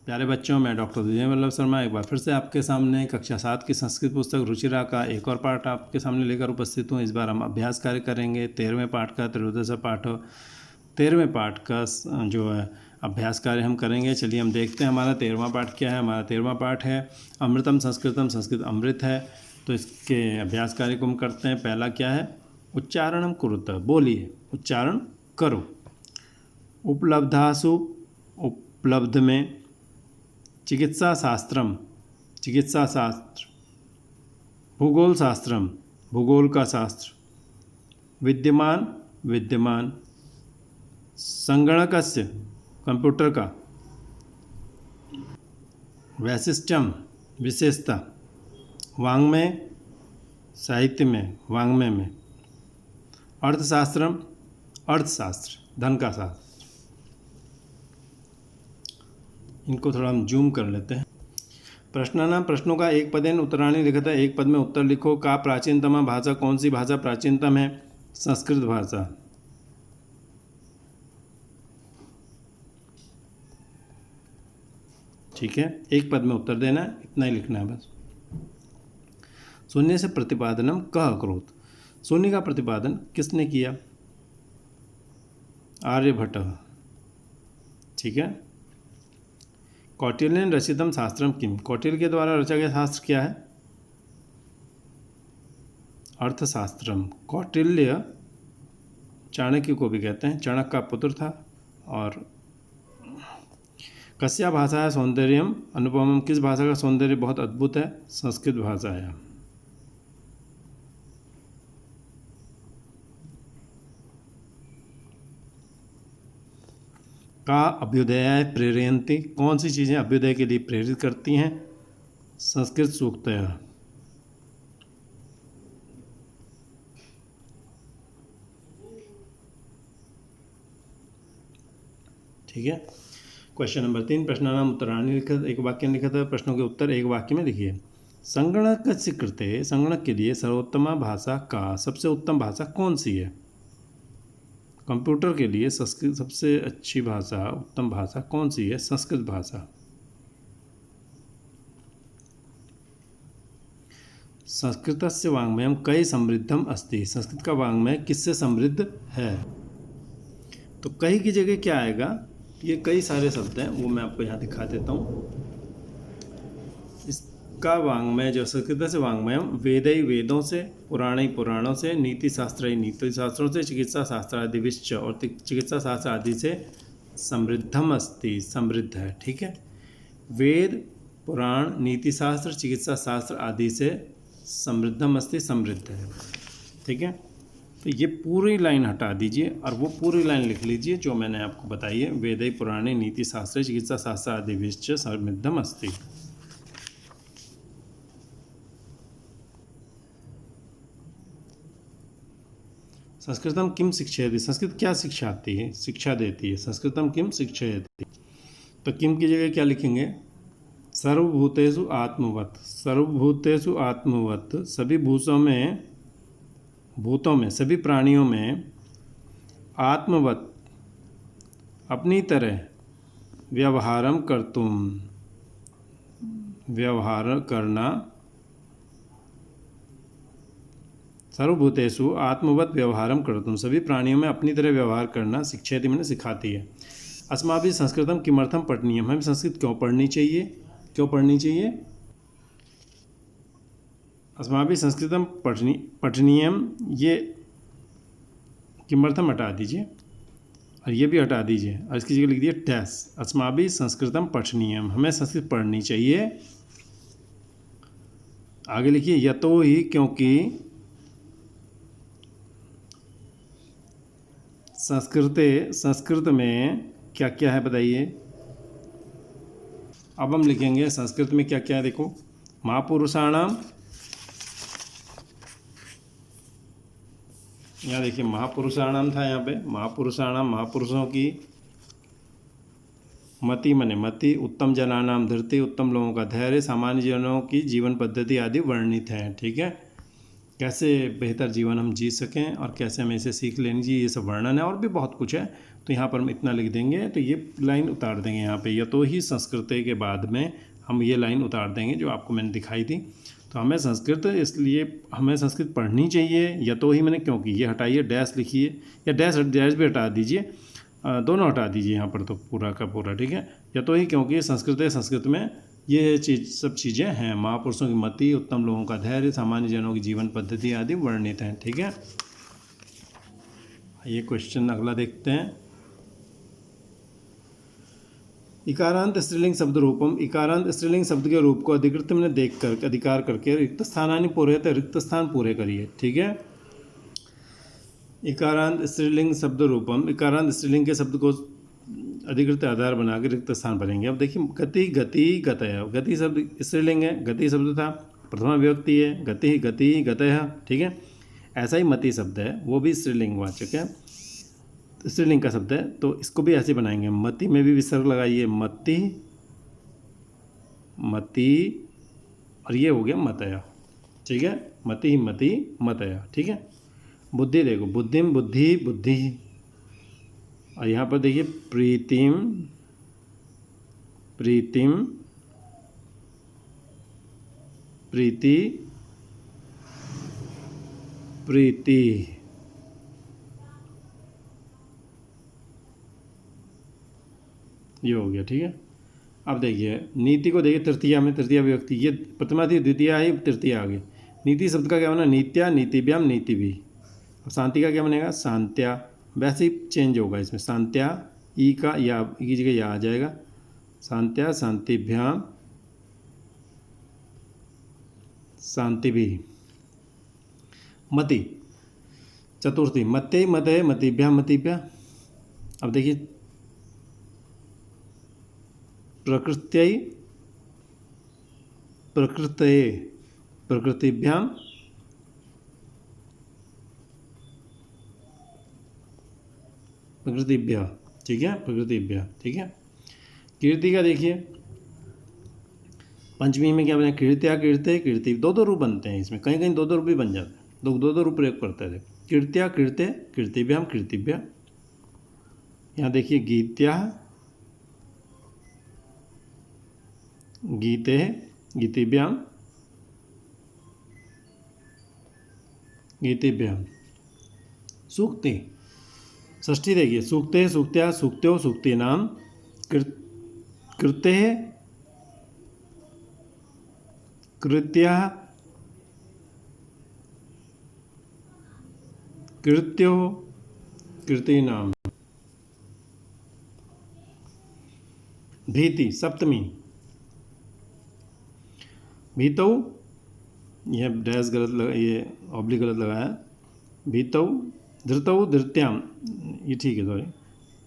प्यारे बच्चों, मैं डॉक्टर विजय वल्लभ शर्मा एक बार फिर से आपके सामने कक्षा 7 की संस्कृत पुस्तक रुचिरा का एक और पाठ आपके सामने लेकर उपस्थित हूँ। इस बार हम अभ्यास कार्य करेंगे 13वें पाठ का, त्रयोदश पाठ 13वें पाठ का जो है अभ्यास कार्य हम करेंगे। चलिए हम देखते हैं हमारा 13वां पाठ क्या है। हमारा 13वां पाठ है अमृतम संस्कृतम, संस्कृत अमृत है। तो इसके अभ्यास कार्य को हम करते हैं। पहला क्या है, उच्चारणम कुरुत, बोलिए, उच्चारण करो। उपलब्धासु, उपलब्ध में। चिकित्सा शास्त्रम, चिकित्सा शास्त्र। भूगोल शास्त्रम, भूगोल का शास्त्र। विद्यमान, विद्यमान। संगणकस्य, कंप्यूटर का। वैशिष्ट्यम, विशेषता। वाङ्मय, साहित्य में, वाङ्मय में। अर्थशास्त्रम, अर्थशास्त्र, धन का शास्त्र। इनको थोड़ा हम जूम कर लेते हैं। प्रश्नानाम, प्रश्नों का एक पदेन उत्तराणी लिखता है, एक पद में उत्तर लिखो। का प्राचीनतम भाषा, कौन सी भाषा प्राचीनतम है? संस्कृत भाषा। ठीक है, एक पद में उत्तर देना है, इतना ही लिखना है बस। शून्य से प्रतिपादनम कह करोत, शून्य का प्रतिपादन किसने किया? आर्यभट्ट। ठीक है। कौटिल्यन रचितम शास्त्रम किम, कौटिल्य के द्वारा रचा गया शास्त्र क्या है? अर्थशास्त्रम। कौटिल्य चाणक्य को भी कहते हैं, चाणक्य का पुत्र था। और कस्या भाषा है सौंदर्यम अनुपमम, किस भाषा का सौंदर्य बहुत अद्भुत है? संस्कृत भाषा है। का अभ्युदय प्रेरयन्ति, कौन सी चीज़ें अभ्युदय के लिए प्रेरित करती हैं? संस्कृत सूक्तय। ठीक है। क्वेश्चन नंबर 3, प्रश्नानाम उत्तराणी लिखित, एक वाक्य लिखा था, प्रश्नों के उत्तर एक वाक्य में लिखिए। संगणक कृते, संगणक के लिए सर्वोत्तम भाषा का, सबसे उत्तम भाषा कौन सी है? कंप्यूटर के लिए संस्कृत सबसे अच्छी भाषा, उत्तम भाषा कौन सी है? संस्कृत भाषा। संस्कृतस्य वाङ्मयं कई समृद्धम अस्ति, संस्कृत का वाङ्मय किससे समृद्ध है? तो कई की जगह क्या आएगा? ये कई सारे शब्द हैं, वो मैं आपको यहाँ दिखा देता हूँ। इसका वाङ्मय जो संस्कृत से वाङ्मयम, वेदै वेदों से, पुराणी पुराणों से, नीति शास्त्र नीति शास्त्रों से, चिकित्सा शास्त्र आदि विश्च, और चिकित्सा शास्त्र आदि से समृद्धम अस्ति, समृद्ध है। ठीक है। वेद, पुराण, नीति शास्त्र, चिकित्सा शास्त्र आदि से समृद्धम अस्ति, समृद्ध है। ठीक है। तो ये पूरी लाइन हटा दीजिए और वो पूरी लाइन लिख लीजिए जो मैंने आपको बताई है। वेदै पुराणे नीति शास्त्र चिकित्सा शास्त्र आदि विश्च समृद्धम अस्ति। संस्कृतम किम शिक्षयति, संस्कृत क्या शिक्षाती है, शिक्षा देती है? संस्कृतम किम शिक्षयति। तो किम की जगह क्या लिखेंगे? सर्वभूतेषु आत्मवत्, सर्वभूतेषु आत्मवत्, सभी भूतों में, सभी प्राणियों में, आत्मवत्, अपनी तरह, व्यवहारम कर्तुम, व्यवहार करना, सर्वभूतेषु आत्मवत् व्यवहारम कर्तुम, सभी प्राणियों में अपनी तरह व्यवहार करना, शिक्षयति मैंने सिखाती है। अस्माभिः संस्कृतम किमर्थम पठनीयम, हमें संस्कृत क्यों पढ़नी चाहिए? क्यों पढ़नी चाहिए? अस्माभिः संस्कृतम पठनीयम, ये किमर्थम हटा दीजिए और ये भी हटा दीजिए और इसकी जगह लिख दिए डैश। अस्माभिः संस्कृतम पठनीयम, हमें संस्कृत पढ़नी चाहिए। आगे लिखिए यतो ही, क्योंकि संस्कृत में क्या क्या है बताइए। अब हम लिखेंगे संस्कृत में क्या क्या है, देखो। महापुरुषाणाम, यहाँ देखिए महापुरुषाणाम था, यहाँ पे महापुरुषाणाम, महापुरुषों की। मति मने मति, उत्तम जनानाम धृति, उत्तम लोगों का धैर्य, सामान्य जनों की जीवन पद्धति आदि वर्णित है। ठीक है। कैसे बेहतर जीवन हम जी सकें और कैसे हमें इसे सीख लेनी चाहिए, ये सब वर्णन है। और भी बहुत कुछ है, तो यहाँ पर हम इतना लिख देंगे, तो ये लाइन उतार देंगे यहाँ पे, यतो ही संस्कृते के बाद में हम ये लाइन उतार देंगे जो आपको मैंने दिखाई थी। तो हमें संस्कृत, इसलिए हमें संस्कृत पढ़नी चाहिए। यतो ही मैंने क्योंकि ये हटाइए, डैश लिखिए, या डैश भी हटा दीजिए, दोनों हटा दीजिए यहाँ पर, तो पूरा का पूरा, ठीक है। यतो ही क्योंकि संस्कृत है, संस्कृत में ये सब चीज़ें हैं, महापुरुषों की मति, उत्तम लोगों का धैर्य, सामान्य जनों की जीवन पद्धति आदि वर्णित हैं, ठीक है। ये क्वेश्चन अगला देखते हैं। इकारांत स्त्रीलिंग शब्द रूपम, इकारांत स्त्रीलिंग शब्द के रूप को अधिकृत में देख कर अधिकार करके रिक्त स्थानानि पूरे, रिक्त स्थान पूरे करिए, ठीक है। इकारांत स्त्रीलिंग शब्द रूपम, इकारांत स्त्रीलिंग के शब्द को अधिकृत आधार बना के रिक्त स्थान भरेंगे। अब देखिए, गति गति गतय, गति शब्द स्त्रीलिंग है, गति शब्द था, प्रथमा विभक्ति है, गति गति गतय, ठीक है। ऐसा ही मति शब्द है, वो भी स्त्रीलिंग वाचक है, स्त्रीलिंग का शब्द है, तो इसको भी ऐसे बनाएंगे, मति में भी विसर्ग लगाइए, मति मति, और ये हो गया मतया, ठीक है। मति मति मतया, ठीक है। बुद्धि देखो, बुद्धिम बुद्धि बुद्धि, और यहाँ पर देखिए प्रीतिम प्रीतिम प्रीति प्रीति, ये हो गया, ठीक है। अब देखिए नीति को देखिए, तृतीया में, तृतीया विभक्ति, ये प्रथमा थी, द्वितीय आई, तृतीया आ गई। नीति शब्द का क्या बना, नीत्या नीतिभ्याम नीति भी। अब शांति का क्या बनेगा, शांत्या, वैसे ही चेंज होगा इसमें, शांत्या, ई का या, ई की जगह या आ जाएगा, शांत्या शांतिभ्याम शांति भी। मति चतुर्थी, मते मते मतिभ्याम मतिभ्या। अब देखिए प्रकृत्यै प्रकृतये प्रकृतिभ्याम प्रकृतिभ्य, ठीक है, प्रकृतिभ्य, ठीक है। कीर्ति का देखिए, पंचमी में क्या बना, कीर्त्या कीर्ते कीर्ति, दो दो रूप बनते हैं इसमें, कहीं कहीं दो दो रूप भी बन जाते हैं, दो दो रूप प्रयोग करते थे। कीर्त्या कीर्ते कीर्तिभ्याम कीर्तिभ्य। यहाँ देखिए गीत्या गीते गीतिभ्याम गीतिभ्याम। सूक्ति षष्ठी देखिए, सूक्ते सूक्त्या सूक्त्यो सूक्ति नाम, कृते कृत्या कृत्यो कृति नाम। भीति सप्तमी, भीतौ, यह डैश गलत लगा, ये ऑब्लिक गलत लगाया, भीतौ, धृतौ धृत्याम, ये ठीक है, सॉरी,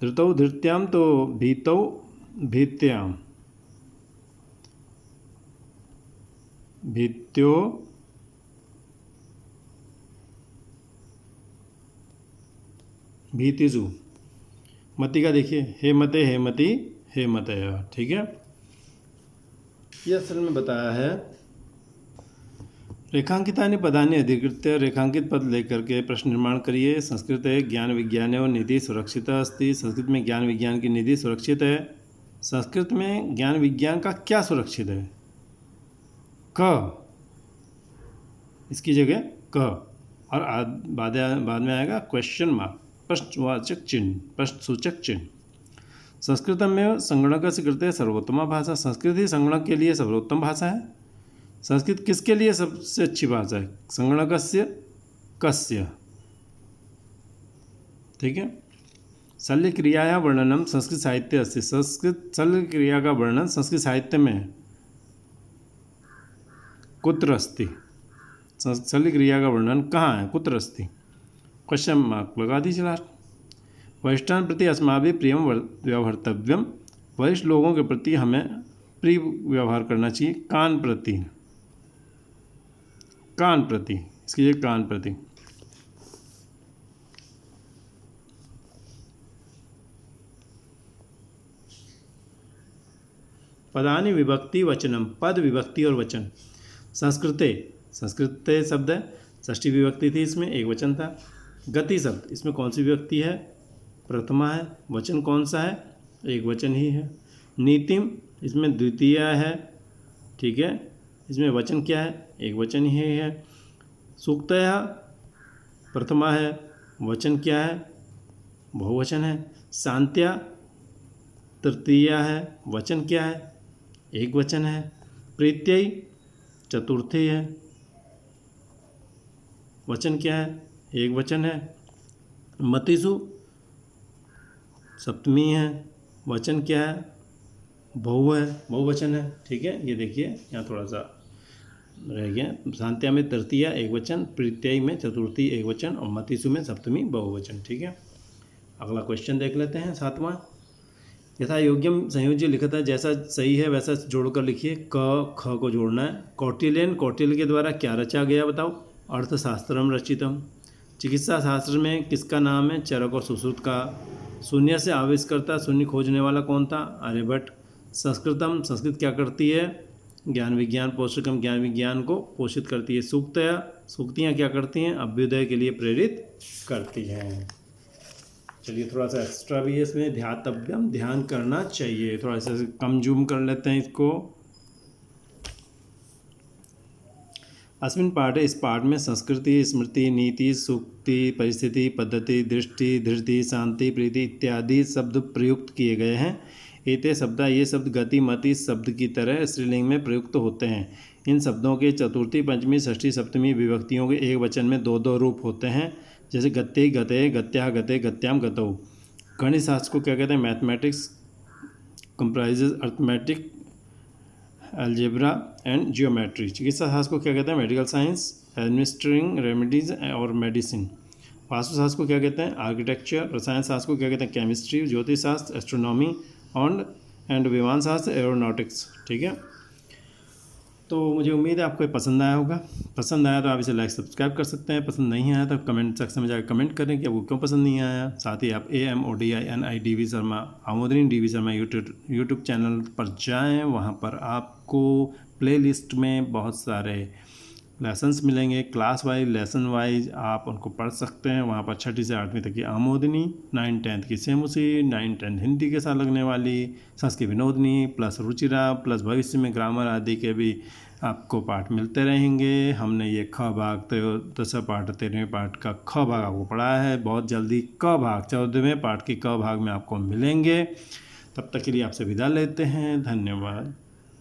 धृतौ धृत्याम, तो भीतौ भीत्याम, भीत्यो भीतिजु। मति का देखिए, हे मते हे मति हे मतया, ठीक है। यह असल में बताया है, रेखांकितानि पदानि अधिकृत्य, रेखांकित पद लेकर के प्रश्न निर्माण करिए। संस्कृत ज्ञान विज्ञान और निधि सुरक्षित अस्ति, संस्कृत में ज्ञान विज्ञान की निधि सुरक्षित है। संस्कृत में ज्ञान विज्ञान का क्या सुरक्षित है, क, इसकी जगह क, और बाद में आएगा क्वेश्चन मार्क, प्रश्नवाचक चिन्ह, प्रश्न सूचक चिन्ह। संस्कृत में संगणक से कृते सर्वोत्तम भाषा, संस्कृत ही संगणक के लिए सर्वोत्तम भाषा है। संस्कृत किसके लिए सबसे अच्छी भाषा है, संगणकस्य कस्य, ठीक है। शल्य क्रियाया वर्णनम संस्कृत साहित्य अस्ति, संस्कृत शल्य क्रिया का वर्णन संस्कृत साहित्य में है। कुत्र अस्ति, शल्य क्रिया का वर्णन कहाँ है, कुत्र अस्ति, क्वेश्चन मार्क लगा दीजिए लास्ट। वरिष्ठान प्रति अस्माभिः प्रियम व्यवहर्तव्यम, वरिष्ठ लोगों के प्रति हमें प्रिय व्यवहार करना चाहिए। कान प्रति, कान प्रति, इसकी जगह कान प्रति। पदानि विभक्ति वचनम, पद विभक्ति और वचन। संस्कृते, संस्कृते शब्द है, षष्ठी विभक्ति थी, इसमें एक वचन था। गति शब्द, इसमें कौन सी विभक्ति है? प्रथमा है। वचन कौन सा है? एक वचन ही है। नीतिम, इसमें द्वितीय है, ठीक है, इसमें वचन क्या है? एक वचन ही है। सूक्तया, प्रथमा है, वचन क्या है? बहुवचन है। शांत्या, तृतीया है, वचन क्या है? एक वचन है। प्रीत्यय, चतुर्थी है, वचन क्या है? एक वचन है। मतिषु, सप्तमी है, वचन क्या है? बहुवचन है, ठीक है। ये देखिए यहाँ थोड़ा सा रह गया। शांत्या में तृतीया एक वचन, प्रीत्यय में चतुर्थी एक वचन और मतिषु में सप्तमी बहुवचन, ठीक है। अगला क्वेश्चन देख लेते हैं, 7वां। यथा योग्यम संयोज्य लिखता है, जैसा सही है वैसा जोड़कर लिखिए। क ख को जोड़ना है। कौटिल्य के द्वारा क्या रचा गया बताओ? अर्थशास्त्रम रचितम। चिकित्सा शास्त्र में किसका नाम है? चरक और सुश्रुत का। शून्य से आविष्कर्ता, शून्य खोजने वाला कौन था? आर्यभट्ट। संस्कृतम, संस्कृत क्या करती है? ज्ञान विज्ञान पोषकम, ज्ञान विज्ञान को पोषित करती है। सूक्तया, सूक्तियाँ क्या करती हैं? अभ्युदय के लिए प्रेरित करती हैं। चलिए थोड़ा सा एक्स्ट्रा भी है इसमें, ध्यातव्यम, ध्यान करना चाहिए। थोड़ा सा कम जूम कर लेते हैं इसको। अस्मिन पाठ, इस पाठ में संस्कृति, स्मृति, नीति, सूक्ति, परिस्थिति, पद्धति, दृष्टि, धृति, शांति, प्रीति इत्यादि शब्द प्रयुक्त किए गए हैं। एते शब्दा, ये शब्द गति मति शब्द की तरह स्त्रीलिंग में प्रयुक्त होते हैं। इन शब्दों के चतुर्थी, पंचमी, षष्ठी, सप्तमी विभक्तियों के एक वचन में दो दो रूप होते हैं, जैसे गत्ते, गते, गत्या, गते, गत्याम, गतौ। गणित शास्त्र को क्या कहते हैं? Mathematics comprises arithmetic, algebra and geometry. चिकित्सा शास्त्र को क्या कहते हैं? मेडिकल साइंस, एडमिनिस्ट्रिंग रेमेडीज और मेडिसिन। वास्तुशास्त्र को क्या कहते हैं? आर्किटेक्चर। रसायन शास्त्र को क्या कहते हैं? केमिस्ट्री। ज्योतिष शास्त्र, एस्ट्रोनॉमी एंड विमान शास्त्र, एरोनॉटिक्स, ठीक है। तो मुझे उम्मीद है आपको पसंद आया होगा। पसंद आया तो आप इसे लाइक सब्सक्राइब कर सकते हैं। पसंद नहीं आया तो कमेंट सेक्शन में जाकर कमेंट करें कि आपको क्यों पसंद नहीं आया। साथ ही आप AMODINI Sharma, Amodini DV Sharma YouTube channel पर जाएं। वहाँ पर आपको प्लेलिस्ट में बहुत सारे लेसन्स मिलेंगे, क्लास वाइज, लेसन वाइज आप उनको पढ़ सकते हैं। वहाँ पर 6ठी से 8वीं तक की आमोदनी, 9th 10th की सेमुसी, 9th 10th हिंदी के साथ लगने वाली, संस्कृत विनोदनी प्लस रुचिरा प्लस भविष्य में ग्रामर आदि के भी आपको पाठ मिलते रहेंगे। हमने ये ख भाग 13 पाठ 13वें पाठ का ख भाग आपको पढ़ा है। बहुत जल्दी क भाग 14वें पाठ के क भाग में आपको मिलेंगे। तब तक के लिए आपसे विदा लेते हैं। धन्यवाद।